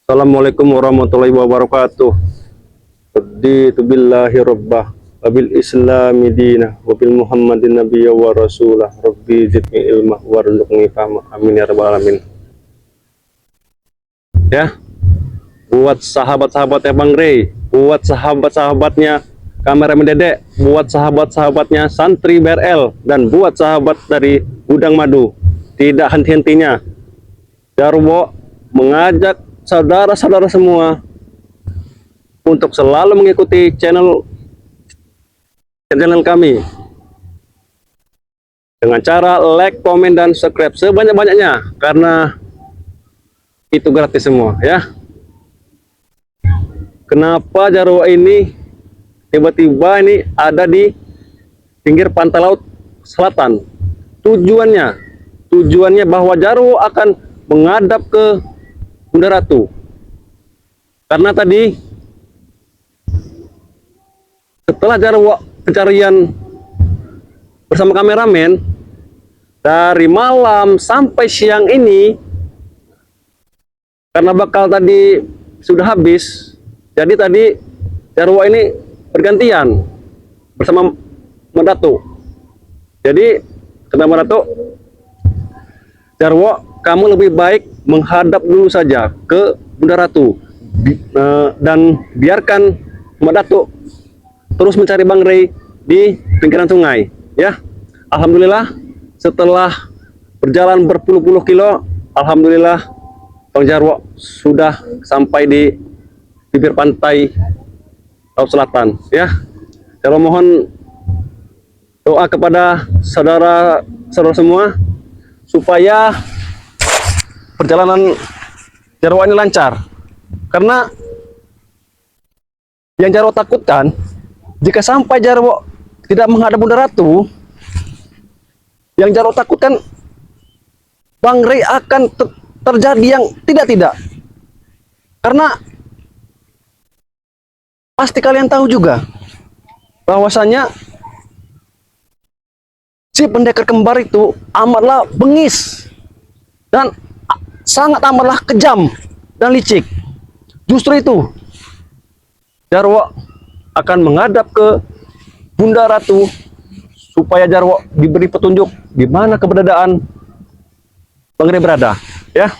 Assalamualaikum warahmatullahi wabarakatuh. Raditu billahi rabbah wa bil islami dinah wa bil muhammadin nabiyya wa rasulah rabbi zidni ilmah warzuqni fahma amin ya rabbal alamin. Ya, buat sahabat-sahabatnya Bang Rey, buat sahabat-sahabatnya kameramen Dedek, buat sahabat-sahabatnya santri BRL, dan buat sahabat dari Gudang Madu, tidak henti-hentinya Jarwo mengajak saudara-saudara semua untuk selalu mengikuti channel kami dengan cara like, komen, dan subscribe sebanyak-banyaknya karena itu gratis semua ya. Kenapa Jarwo ini tiba-tiba ini ada di pinggir pantai laut selatan? Tujuannya bahwa Jarwo akan menghadap ke Bunda Ratu. Karena tadi setelah Jarwo pencarian bersama kameramen dari malam sampai siang ini, karena bakal tadi sudah habis, jadi tadi Jarwo ini bergantian bersama Medatu. Jadi kata Medatu, Jarwo, kamu lebih baik menghadap dulu saja ke Bunda Ratu dan biarkan Medatu terus mencari Bang Rey di pinggiran sungai ya. Alhamdulillah setelah berjalan berpuluh-puluh kilo, alhamdulillah Bang Jarwo sudah sampai di bibir pantai laut selatan ya. Jarwo mohon doa kepada saudara-saudara semua supaya perjalanan Jarwo ini lancar, karena yang Jarwo takutkan jika sampai Jarwo tidak menghadap Bunda Ratu, yang Jarwo takutkan Bang Rey akan terjadi yang tidak-tidak. Karena pasti kalian tahu juga bahwasanya si pendekar kembar itu amatlah bengis dan sangat amatlah kejam dan licik. Justru itu Jarwo akan menghadap ke Bunda Ratu supaya Jarwo diberi petunjuk di mana keberadaan Bang Rey berada ya.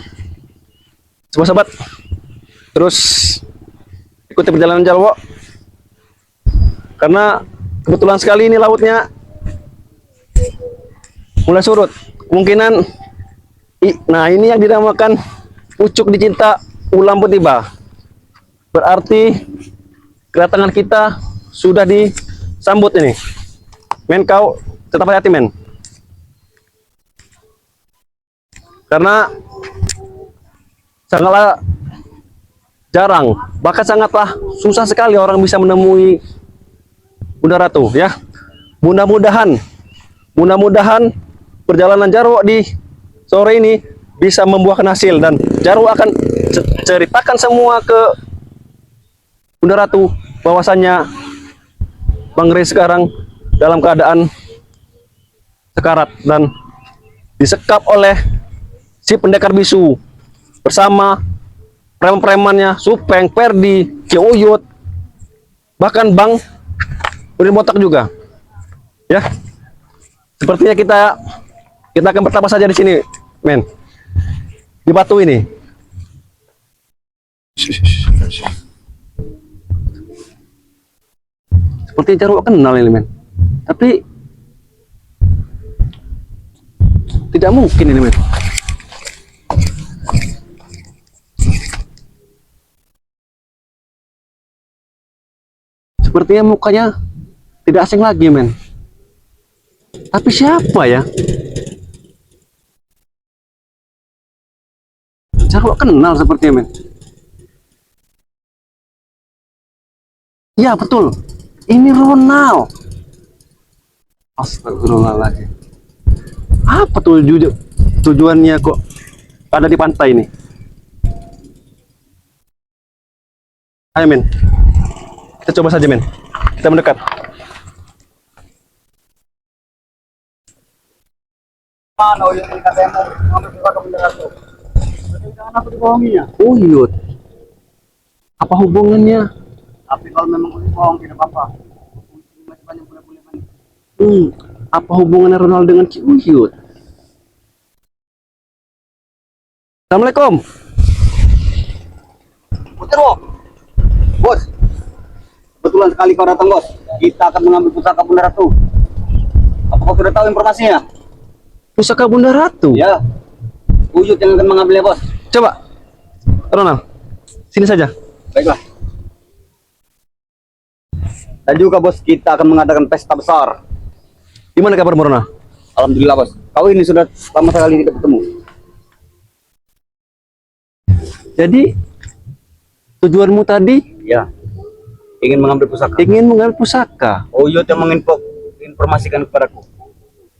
Sobat-sobat, terus ikuti perjalanan Jarwo karena kebetulan sekali ini lautnya mulai surut. Kemungkinan nah ini yang dinamakan pucuk dicinta ulam pun tiba. Berarti kedatangan kita sudah disambut ini. Men, kau tetap hati-hati, men. Karena sangatlah jarang, bahkan sangatlah susah sekali orang bisa menemui Bunda Ratu ya. Mudah-mudahan perjalanan Jarwo di sore ini bisa membuahkan hasil dan Jarwo akan ceritakan semua ke Bunda Ratu bahwasannya Bang Rey sekarang dalam keadaan sekarat dan disekap oleh si pendekar bisu bersama preman-premannya Supeng, Perdi, Ciuyut, bahkan Bang Udin Botak juga ya. Sepertinya kita akan bertapa saja di sini, men, di batu ini. Seperti Jarwo kenal ini, men. Tapi tidak mungkin ini, men. Sepertinya mukanya tidak asing lagi, men. Tapi siapa ya? Jarwo kenal sepertinya, men. Ya, betul. Ini Ronald. Astagfirullahaladzim. Apa tujuannya kok ada di pantai ini? Ayo, men. Kita coba saja, men. Kita mendekat. Ano yung katemo, ano ba ka Bunda Ratu? Jangan aku dibohongi ya. Uyut. Apa hubungannya? Tapi kalau memang kau bohong tidak apa-apa. Masih banyak boleh-boleh mandi. Apa hubungannya Ronald dengan Ki Uyut? Assalamualaikum. Putero, bos. Kebetulan sekali kau datang, bos. Kita akan mengambil pusaka Bunda Ratu. Apa kau sudah tahu informasinya? Pusaka Bunda Ratu? Ya. Uyut yang akan mengambilnya, bos. Coba, Ronald, sini saja. Baiklah. Dan juga, bos, kita akan mengadakan pesta besar. Gimana kabar Ronald? Alhamdulillah, bos. Kau ini sudah lama sekali tidak bertemu. Jadi, tujuanmu tadi Ya. Ingin mengambil pusaka. ingin mengambil pusaka. Uyut yang menginformasikan kepadaku.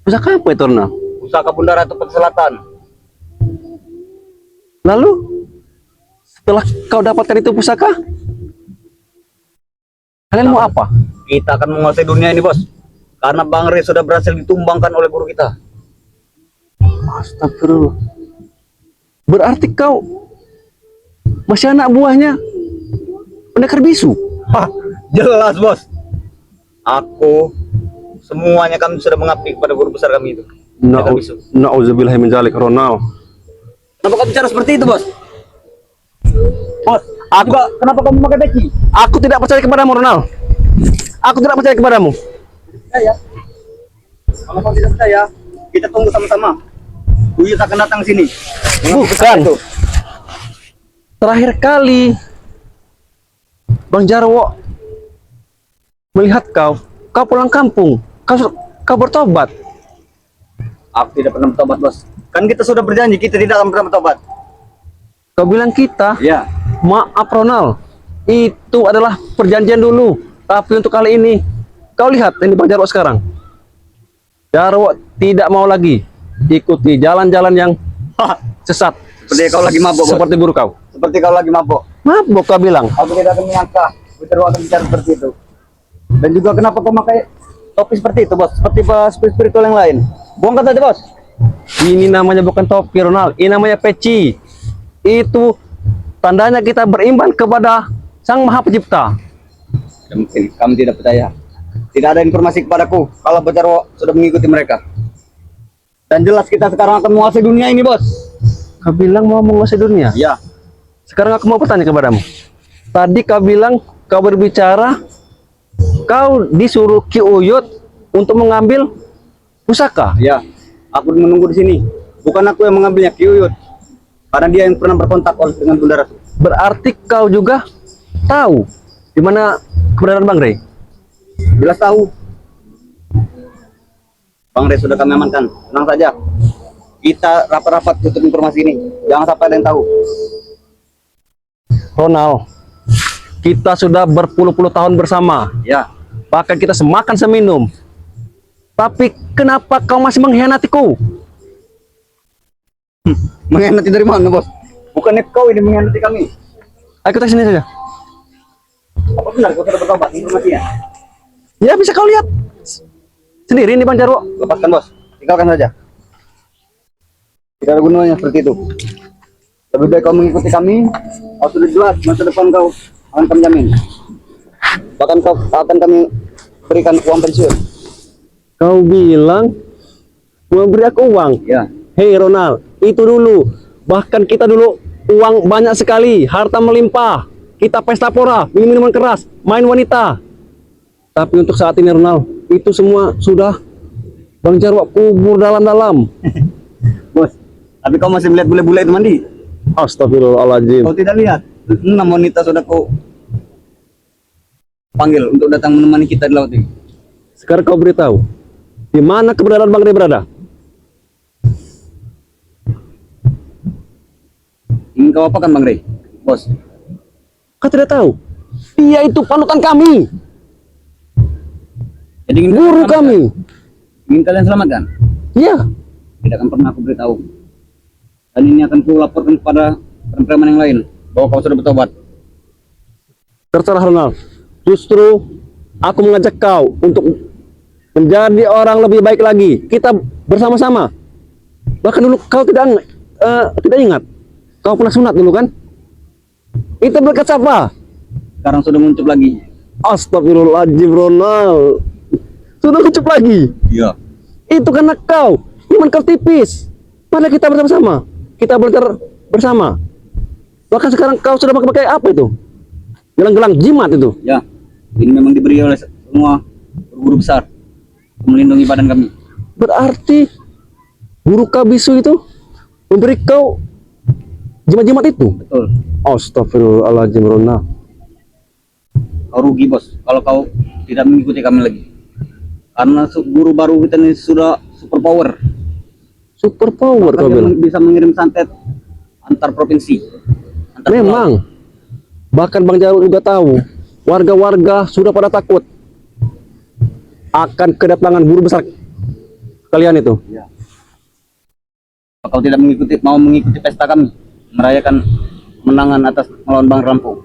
Pusaka apa itu Ronald? Pusaka Bunda Ratu Peta Selatan. Lalu, setelah kau dapatkan itu pusaka, kalian mau apa? Kita akan menguasai dunia ini, bos. Karena Bang Re sudah berhasil ditumbangkan oleh guru kita. Astagfirullah. Berarti kau masih anak buahnya pendekar bisu? Hah, jelas, bos. Aku semuanya kami sudah mengabdi kepada guru besar kami itu. Pendekar bisu. Na'udzubillahi min dzalik, Ronald. Kenapa kau bicara seperti itu, bos? Bos, kenapa kamu memakai peci? Aku tidak percaya kepadamu, Ronald. Aku tidak percaya kepadamu. Ya. Kalau kau tidak percaya, kita tunggu sama-sama. Uyut akan datang sini. Bukan. Itu. Terakhir kali Bang Jarwo melihat kau pulang kampung. Kau bertobat. Aku tidak pernah bertobat, bos. Kan kita sudah berjanji kita tidak akan pernah bertobat. Kau bilang kita, Ya. maaf Ronald, itu adalah perjanjian dulu. Tapi untuk kali ini, kau lihat ini Bang Jarwo sekarang. Jarwo tidak mau lagi ikuti jalan-jalan yang sesat. Seperti kau lagi mabuk, bos. Seperti guru kau. Seperti kau lagi mabuk. Mabuk kau bilang. Aku tidak akan menyangka Putero akan bicara seperti itu. Dan juga kenapa kau pakai topi seperti itu, bos? Seperti spiritual yang lain. Buang kata aja, bos. Ini namanya bukan topi Ronald, ini namanya peci. Itu tandanya kita beriman kepada Sang Maha Pencipta. Mungkin kamu tidak percaya. Tidak ada informasi kepadaku kalau Putero sudah mengikuti mereka. Dan jelas kita sekarang akan menguasai dunia ini, bos. Kau bilang mau menguasai dunia. Ya. Sekarang aku mau bertanya kepadamu. Tadi kau bilang kau berbicara, kau disuruh Ki Uyut untuk mengambil pusaka. Ya. Aku menunggu di sini. Bukan aku yang mengambilnya, Ki Uyut. Karena dia yang pernah berkontak dengan Bunda Ratu. Berarti kau juga tahu di mana keberadaan Bang Rey? Jelas tahu. Bang Re sudah kami amankan. Tenang saja. Kita rapat-rapat tutup informasi ini. Jangan sampai ada yang tahu. Ronald, kita sudah berpuluh-puluh tahun bersama. Ya. Bahkan kita semakan seminum. Tapi kenapa kau masih mengkhianatiku? Mengkhianati dari mana, bos? Bukannya kau ini mengkhianati kami. Ayo kita sini saja. Apa benar kau sudah bertobat informasinya? Ya bisa kau lihat sendiri nih Bang Jarwo. Lepaskan, bos. Tinggalkan saja. Tidak ada gunanya seperti itu. Lebih baik kau mengikuti kami. Kau sudah jelas masa depan kau akan kami jamin. Bahkan kau akan kami berikan uang pensiun. Kau bilang mau beri aku uang. Ya. Hei Ronald, itu dulu. Bahkan kita dulu uang banyak sekali, harta melimpah. Kita pesta pora, minum minuman keras, main wanita. Tapi untuk saat ini Ronald, itu semua sudah Bang Jarwo kubur dalam-dalam. Bos, tapi kau masih melihat bule-bule itu mandi? Astagfirullahaladzim. Kau tidak lihat? 6 wanita sudah kau panggil untuk datang menemani kita di laut ini. Sekarang kau beritahu, di mana keberadaan Bang Rey berada? Ingin kau apakan, Bang Rey? Bos, Kau tidak tahu? Dia itu panutan kami, jadi ingin guru kalian kami. selamatkan? Ingin kalian selamatkan? Iya, Tidak akan pernah aku beritahu. Dan ini akan ku laporkan kepada preman yang lain bahwa kau sudah bertobat. terserah Ronald. Justru aku mengajak kau untuk menjadi orang lebih baik lagi. Kita bersama-sama. Bahkan dulu kau tidak ingat, kau pernah sunat dulu kan? Itu berkat siapa? Sekarang sudah muncul lagi. Astagfirullahaladzim, Ronald. Sudah kecup lagi. Iya. Itu karena kau. Iman kau tipis. Padahal kita bersama-sama. Kita belajar bersama. Bahkan sekarang kau sudah pakai apa itu? Gelang-gelang jimat itu. Ya. Ini memang diberi oleh semua guru besar melindungi badan kami. Berarti guru Kabisu itu memberi kau jimat-jimat itu? Betul. Astagfirullahaladzim, Ronald. Kau rugi bos kalau kau tidak mengikuti kami lagi. Karena guru baru kita ini sudah super power. Super power kau bilang. Bisa mengirim santet antar provinsi. Antar Memang. Bahkan Bang Jarwo juga tahu. Warga-warga sudah pada takut akan kedatangan guru besar kalian itu. Ya. Kau tidak mau mengikuti pesta kami merayakan menangan atas melawan Bang Rampung.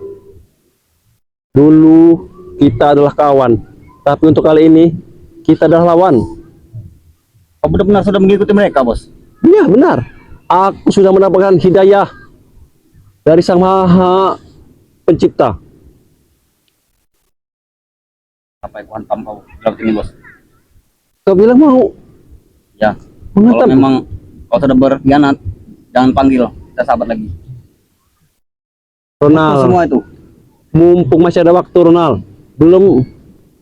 Dulu kita adalah kawan, tapi untuk kali ini kita adalah lawan. Kau benar-benar sudah mengikuti mereka, bos? Iya benar. Aku sudah mendapatkan hidayah dari Sang Maha Pencipta. Apa yang hantam kau laut ini, bos? Kau bilang mau Ya. menghantam? Kalau memang kau sudah berkhianat, jangan panggil kita sahabat lagi. Itu Ronald, semua itu. mumpung masih ada waktu, Ronald. Belum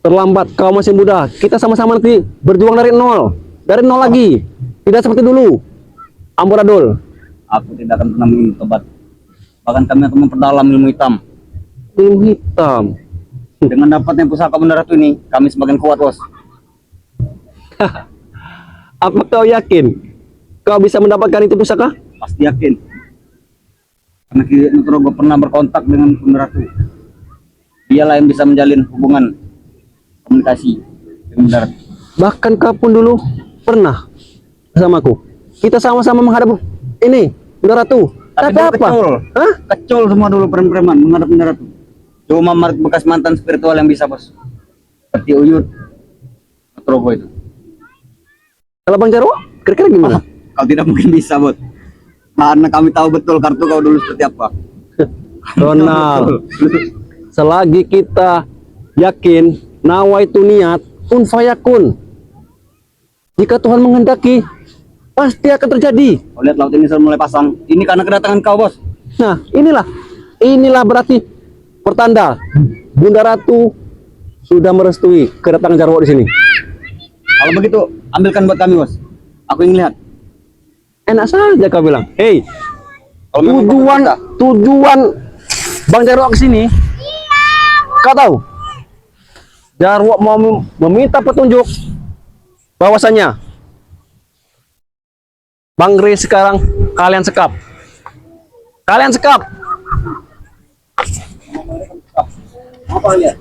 terlambat, kau masih muda. Kita sama-sama nanti berjuang dari nol. Dari nol lagi. Tidak seperti dulu. Amburadul. Aku tidak akan pernah minum tobat. Bahkan kami akan memperdalam ilmu hitam. Ilmu hitam. Dengan dapatnya pusaka Bunda Ratu ini, kami semakin kuat, bos. Apa kau yakin kau bisa mendapatkan itu pusaka? Pasti yakin. Karena Ki Nugroho pernah berkontak dengan Bunda Ratu. Dialah yang bisa menjalin hubungan komunikasi dengan Bunda Ratu. Bahkan kau pun dulu pernah bersamaku. Kita sama-sama menghadap ini Bunda Ratu. Tapi dulu apa? Kecil. Hah? Kecil semua dulu preman-preman menghadap Bunda Ratu. Cuma bekas mantan spiritual yang bisa, bos. Seperti Uyut Nugroho itu. Kalau Bang Jarwo, kira-kira gimana? Kau tidak mungkin bisa, bos. Karena kami tahu betul kartu kau dulu seperti apa. Ronald, selagi kita yakin nawa itu niat, kun fayakun. Jika Tuhan menghendaki, pasti akan terjadi. Kau lihat laut ini sudah mulai pasang. Ini karena kedatangan kau, bos. Nah, inilah berarti pertanda Bunda Ratu sudah merestui kedatangan Jarwo di sini. Kalau begitu, ambilkan buat kami, bos. Aku ingin lihat. Enak saja kau bilang. Hei, Kalau memang kau berkata, tujuan Bang Jarwo ke sini, kau tahu? Jarwo mau meminta petunjuk bahwasanya Bang Gris sekarang kalian sekap. Kalian sekap. apa lihat?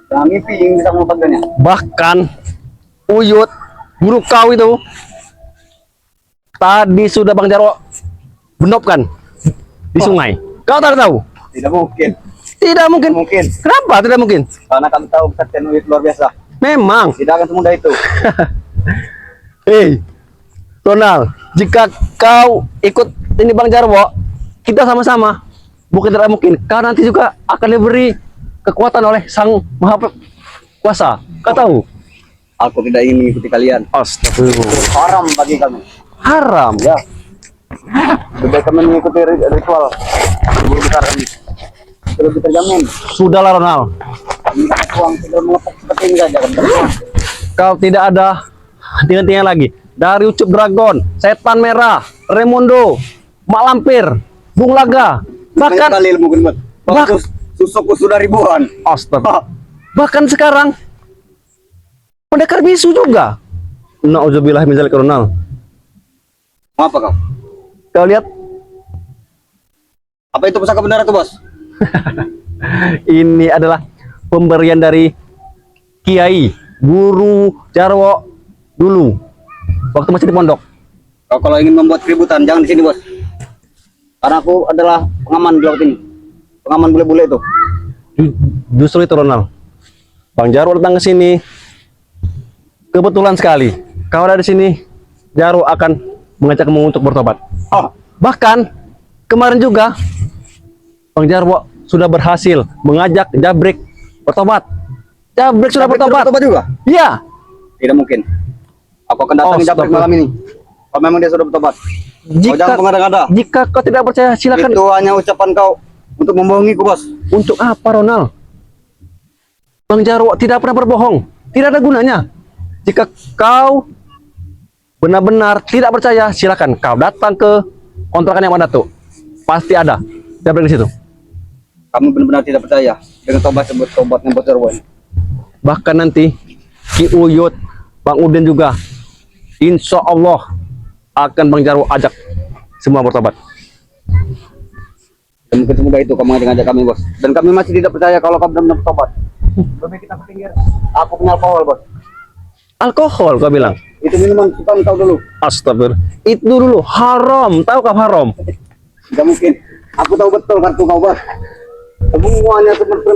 Jangan mimpi yang bisa melupakannya. Bahkan Uyut, guru kau itu tadi sudah Bang Jarwo benopkan di sungai. Kau tahu? Tidak mungkin. Tidak mungkin. Tidak mungkin. Kenapa tidak mungkin? Karena kami tahu kesaktian Uyut luar biasa. Memang. Tidak akan semudah itu. Hei, Ronald, jika kau ikut ini Bang Jarwo, kita sama-sama. Bukan tidak mungkin. Kau nanti juga akan diberi kekuatan oleh Sang Maha Kuasa. Kau tahu? Aku tidak ingin mengikuti kalian. Astagfirullah. Haram bagi kami. Haram ya. Lebih baik kami mengikuti ritual guru besar ini. Lebih terjamin. Sudahlah Ronald. Uang tidak melepas seperti ini saja. Kau tidak ada henti-hentinya lagi. Dari Ucup Dragon, Setan Merah, Remondo, Mak Lampir, Bung Laga, bahkan kali ilmu gunbat. Susukku sudah ribuan. Astaga. Bahkan sekarang pendekar bisu juga. Nauzubillah min dzalik, Ronald. Apa kau? Kau lihat Apa itu pusaka benar itu, bos? ini adalah pemberian dari Kiai Guru Jarwo dulu waktu masih di pondok. Kau kalau ingin membuat keributan jangan di sini, bos. Karena aku adalah pengaman di laut ini. Pengaman bule-bule itu. Justru itu Ronald. Bang Jarwo datang ke sini kebetulan sekali. Kau ada di sini, Jarwo akan mengajakmu untuk bertobat. Oh, Bahkan kemarin juga Bang Jarwo sudah berhasil mengajak Jabrik bertobat. Jabrik sudah bertobat. Bertobat juga? Iya. Tidak mungkin. Aku akan datangi Jabrik malam ini. Kalau memang dia sudah bertobat. Kau jangan mengada-ngada. Jika kau tidak percaya, silakan. Itu hanya ucapan kau untuk membohongiku, Bos. Untuk apa, Ronald? Bang Jarwo tidak pernah berbohong. Tidak ada gunanya. Jika kau benar-benar tidak percaya, silakan kau datang ke kontrakan yang mana tuh. Pasti ada Jabrik di situ. Kamu benar-benar tidak percaya dengan tobatnya Bos Jarwo ini. Bahkan nanti Ki Uyut, Bang Udin juga, insya Allah akan Bang Jarwo ajak semua bertobat. Dan mungkin semoga itu kamu ngajak kami, Bos. Dan kami masih tidak percaya kalau kamu benar-benar bertobat. Lebih kita ke pinggir. Aku punya alkohol, Bos. Alkohol kau bilang? Itu minuman kita kau dulu. Astagfirullah. Itu dulu haram. Tahu kau haram? Tidak mungkin. Aku tahu betul kartu kau, Bos. Semuanya seperti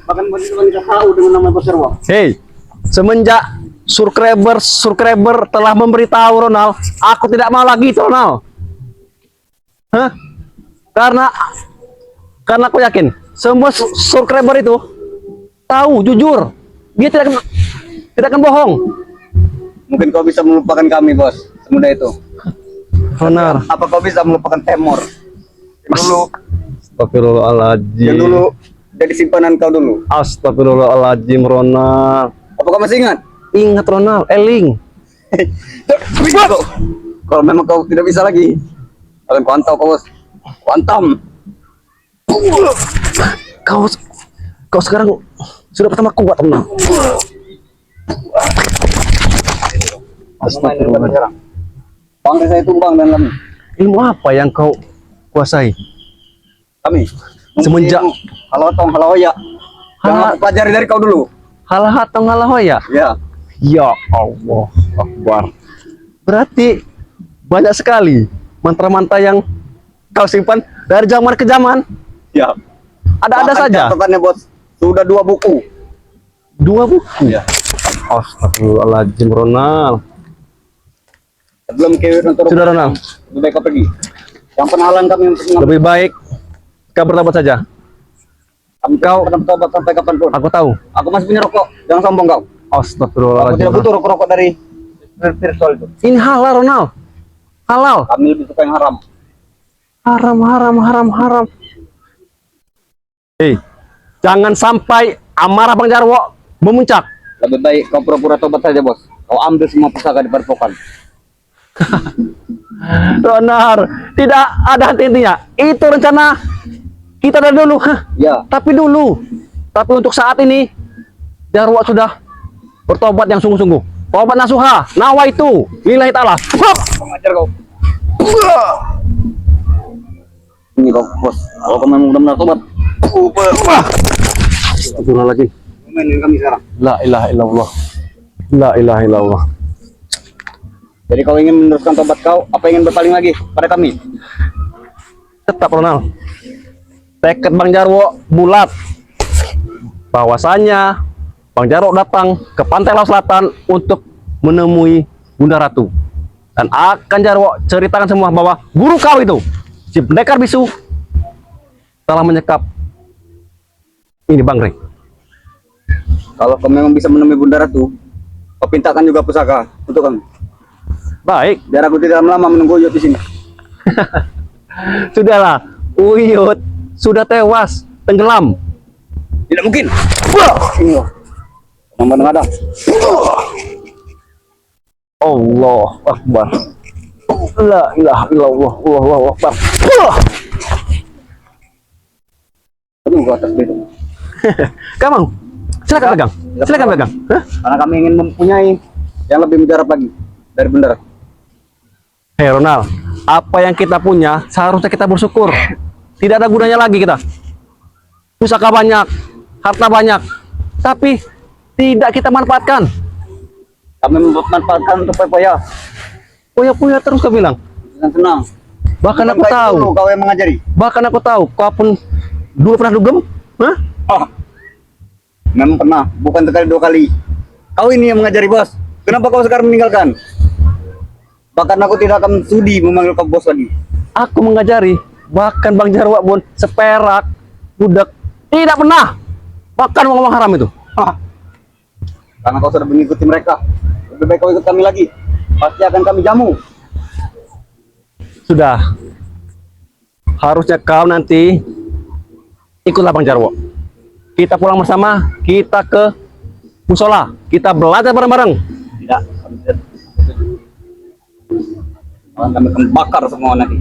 bahkan wanita tahu dengan nama Bos Jarwo. Hei, semenjak subscriber telah memberitahu Ronald, aku tidak mau lagi itu Ronald. Hah? Karena aku yakin semua subscriber itu tahu jujur, dia tidak akan bohong. Mungkin kau bisa melupakan kami, Bos. Semudah itu. Benar. Apa kau bisa melupakan Temor? Dulu, Astagfirullahaladzim. yang dulu jadi simpanan kau dulu. Astagfirullahaladzim Ronald. Apa kau masih ingat? Ingat Ronald, Eling. Kalau memang kau tidak bisa lagi, kalian kuantau kau, Bos. Kuantam. Kau sekarang sudah pertama kuat Ronald. Astagfirullah. Bangsa saya tumbang dan kami. Ilmu apa yang kau kuasai? Kami. Semenjak halo ya. Jangan aku pelajari dari kau dulu. Halahatong halahoya. Ya. Ya Allah Akbar. Berarti banyak sekali mantra-mantra yang kau simpan dari zaman ke zaman. Ya. Ada saja. Catatannya, Bos. Sudah 2 buku. 2 buku. Ya. Astagfirullahaladzim Ronald. Sebelum ke Sudah Ronald. lebih baik kau pergi. Yang penahalan kami untuk mengambil. Lebih baik kau bertobat saja. Kau akan bertobat sampai kapanpun. Aku tahu. Aku masih punya rokok. Jangan sombong kau. Aku Astagfirullahaladzim. tidak butuh rokok-rokok dari virtual itu. Ini halal Ronald. Halal. Kami lebih suka yang haram. Haram. Hei, jangan sampai amarah Bang Jarwo memuncak. Lebih baik kau pura-pura tobat saja, Bos. Kau ambil semua pusaka di padepokan. Ronald, tidak ada henti-hentinya. Itu rencana kita dari dulu. Ya. Tapi untuk saat ini Jarwo sudah bertobat yang sungguh-sungguh. Tobat nasuha, nawa itu lillahi ta'ala. Pengajar kau. Ini kau, Bos. Kalau kau memang benar-benar tobat. Astagfirullahaladzim. Mainin kami sekarang. La ilaha illallah. La ilaha illallah. Jadi kau ingin meneruskan tobat kau, apa ingin berpaling lagi pada kami? Tetap Ronald. Tekad Bang Jarwo bulat. Bahwasanya Bang Jarwo datang ke Pantai Laut Selatan untuk menemui Bunda Ratu. Dan akan Jarwo ceritakan semua bahwa guru kau itu, si pendekar bisu, telah menyekap ini Bang Rey. Kalau kau memang bisa menemui Bunda Ratu, kau pintakan juga pusaka untuk kami. Baik, Biar aku tidak lama menunggu Uyut di sini. sudahlah. Uyut sudah tewas, tenggelam. Tidak mungkin. Ini loh. Yang ada. Allah Akbar. La ilaha illallah. Allahu Akbar. Tunggu ke atas itu. Kamu, silakan pegang. Silakan pegang. Hah? Karena kami ingin mempunyai yang lebih mujarab lagi dari Bunda Ratu. Hei Ronald, apa yang kita punya seharusnya kita bersyukur. Tidak ada gunanya lagi kita. Pusaka banyak, harta banyak, tapi tidak kita manfaatkan. Kami memanfaatkan untuk foya-foya. Punya terus kau bilang. Dengan senang. Bahkan Bukan aku baik tahu. dulu kau yang mengajari. Bahkan aku tahu. Kau pun dulu pernah dugem. Hah? Oh. Memang pernah, bukan sekali 2 kali. Kau ini yang mengajari, Bos. Kenapa kau sekarang meninggalkan? Bahkan aku tidak akan sudi memanggil kau bos lagi. Aku mengajari. Bahkan Bang Jarwo pun seperak budak tidak pernah makan uang haram itu. Hah. Karena kau sudah mengikuti mereka, lebih baik kau ikut kami lagi. Pasti akan kami jamu. Sudah. Harusnya kau nanti ikutlah Bang Jarwo. Kita pulang bersama, kita ke musola, kita belajar bareng-bareng. Tidak, kami tidak. Kami akan bakar semua nanti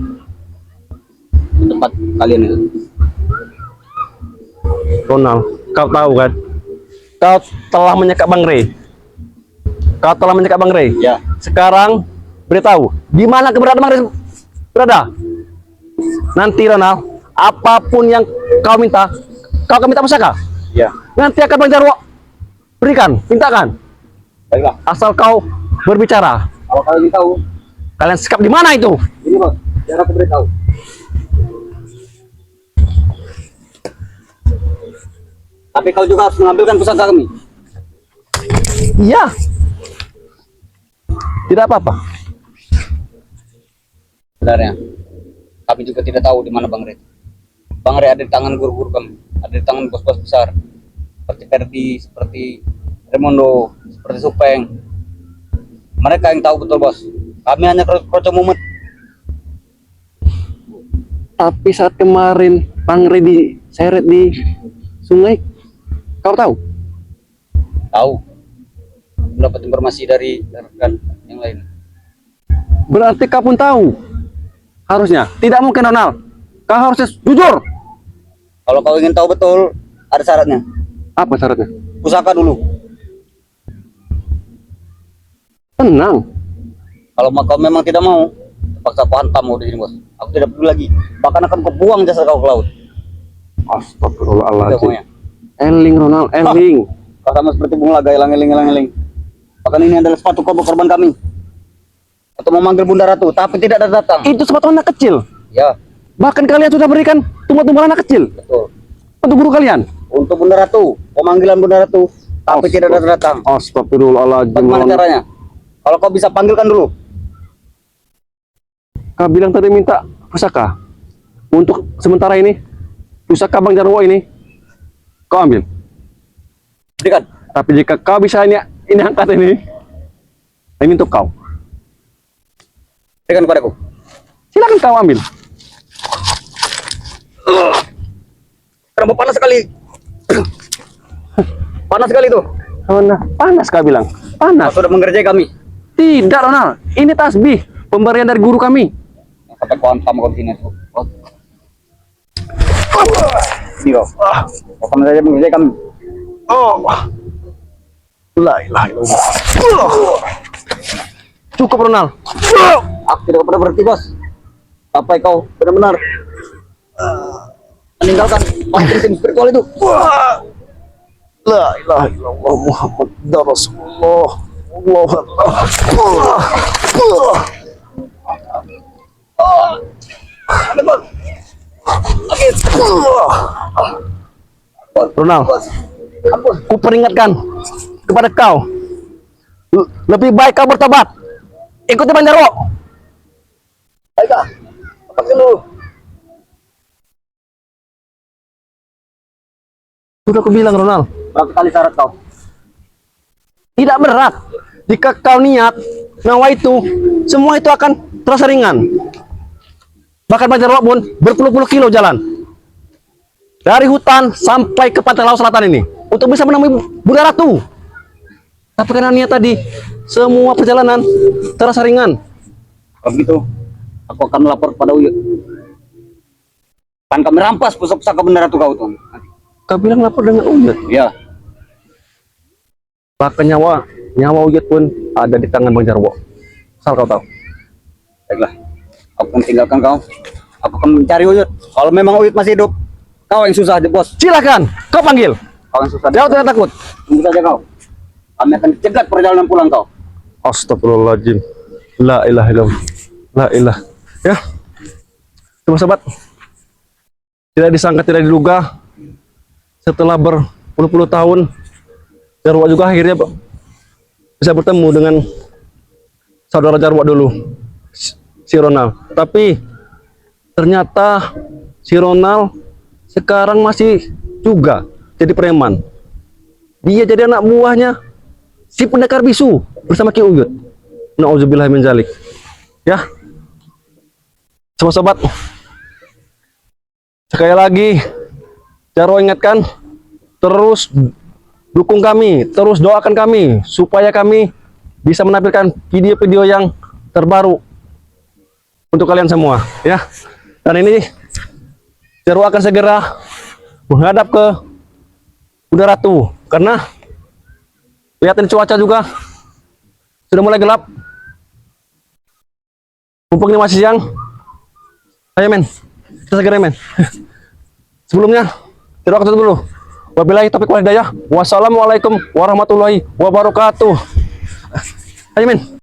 di tempat kalian itu. Ronald, kau tahu kan? Kau telah menyekat Bang Rey. Kau telah menyekat Bang Rey. Ya, Sekarang beritahu, di mana keberadaan Bang Rey berada? Nanti Ronald, apapun yang kau minta, kau akan minta pusaka. ya. Nanti akan Bang Jarwo berikan, mintakan. Baiklah. Asal kau berbicara. Kalau kalian tahu, Kalian sekap di mana itu? ini bos, biar aku beritahu. Tapi kau juga harus mengambilkan pusaka kami. Iya. Tidak apa-apa. Sebenarnya, kami juga tidak tahu di mana Bang Red. Bang Red ada di tangan guru-guru kami, ada di tangan bos-bos besar, seperti Ferdi, seperti Remondo, seperti Supeng. Mereka yang tahu betul bos. Kami hanya kroco mumet. Tapi saat kemarin Bang Rey diseret di sungai, kau tahu? Tahu. Mendapat informasi dari rekan yang lain. Berarti kau pun tahu. Harusnya. Tidak mungkin Ronald. Kau harusnya jujur. Kalau kau ingin tahu betul, ada syaratnya. Apa syaratnya? Pusaka dulu. Tenang. Kalau kau memang tidak mau, terpaksa aku hantam kau di sini bos. Aku tidak peduli lagi. Bahkan akan kau buang jasad kau ke laut. Itu Astagfirullahaladzim. pokoknya. Eling Ronald, eling. Kau sama seperti bunga laga, elang-eling. Bahkan ini adalah sepatu korban kami. Untuk memanggil Bunda Ratu, tapi tidak datang. Itu sepatu anak kecil. Ya, Bahkan kalian sudah berikan tumbuh-tumbuhan anak kecil betul. untuk guru kalian. Untuk Bunda Ratu, pemanggilan Bunda Ratu, tapi tidak datang. Astagfirullahaladzim. Bagaimana Ronald. caranya? Kalau kau bisa panggilkan dulu. Kau bilang tadi minta pusaka. Untuk sementara ini, pusaka Bang Jarwo ini, kau ambil. Berikan. Tapi jika kau bisa ini angkat ini untuk kau. Berikan kepadaku. Silakan kau ambil. Kenapa panas sekali? Panas sekali tuh. Panas kau bilang. Kau Panas. sudah mengerjai kami. Tidak Ronald. Ini tasbih pemberian dari guru kami. Sampai kau hantam kau di sini. Ini kau. Kau sama saja mengerjai kami. Oh. La ilaha illallah. Cukup Ronald. Aku tidak pernah berhenti bos. Sampai kau benar-benar meninggalkan prinsip spiritual itu. La ilaha illallah Muhammad Rasulullah. Allahu Akbar. Ronald, ku peringatkan kepada kau, lebih baik kau bertobat. Ikuti Bang Jarwo. Baiklah, pakai dulu. Sudah aku bilang Ronald, Berapa kali syarat kau? tidak berat. Jika kau niat, nawa itu, semua itu akan terasa ringan. Bahkan Bang Jarwo pun berpuluh-puluh kilo jalan. Dari hutan sampai ke pantai laut selatan ini. Untuk bisa menemui Bunda Ratu. Tapi karena niat tadi, semua perjalanan terasa ringan. Kalau begitu, aku akan melapor kepada Uyut. Akan kami rampas pusaka Bunda Ratu kau tuh. Kau bilang lapor dengan Uyut. Ya, Bahkan nyawa Uyut pun ada di tangan Bang Jarwo. Asal kau tahu. baiklah. Aku akan tinggalkan kau. Aku akan mencari Uyut. Kalau memang Uyut masih hidup, kau yang susah bos. Silakan, kau panggil. Kau yang susah. Jangan tidak takut. Tunggu saja kau. Kami akan cegat perjalanan pulang kau. Astagfirullahaladzim. La ilaha illallah. La ilah. Ya. Sobat-sobat. Tidak disangka, tidak diduga. Setelah berpuluh-puluh tahun, Jarwo juga akhirnya bisa bertemu dengan saudara Jarwo dulu, si Ronald. Tapi ternyata si Ronald sekarang masih juga jadi preman. Dia jadi anak buahnya si pendekar bisu bersama Ki Uyut. Nauzubillah min zalik. Ya. Semua sobat. Sekali lagi Jarwo ingatkan, terus dukung kami, terus doakan kami supaya kami bisa menampilkan video-video yang terbaru untuk kalian semua, ya. Dan ini Jarwo akan segera menghadap ke Bunda Ratu karena lihat ini cuaca juga sudah mulai gelap. Mumpung ini masih siang. Ayo men, kita segera men. Sebelumnya, Jarwo akan tutup dulu. Wabillahi taufiq wal hidayah. Wassalamualaikum warahmatullahi wabarakatuh. Ayo men.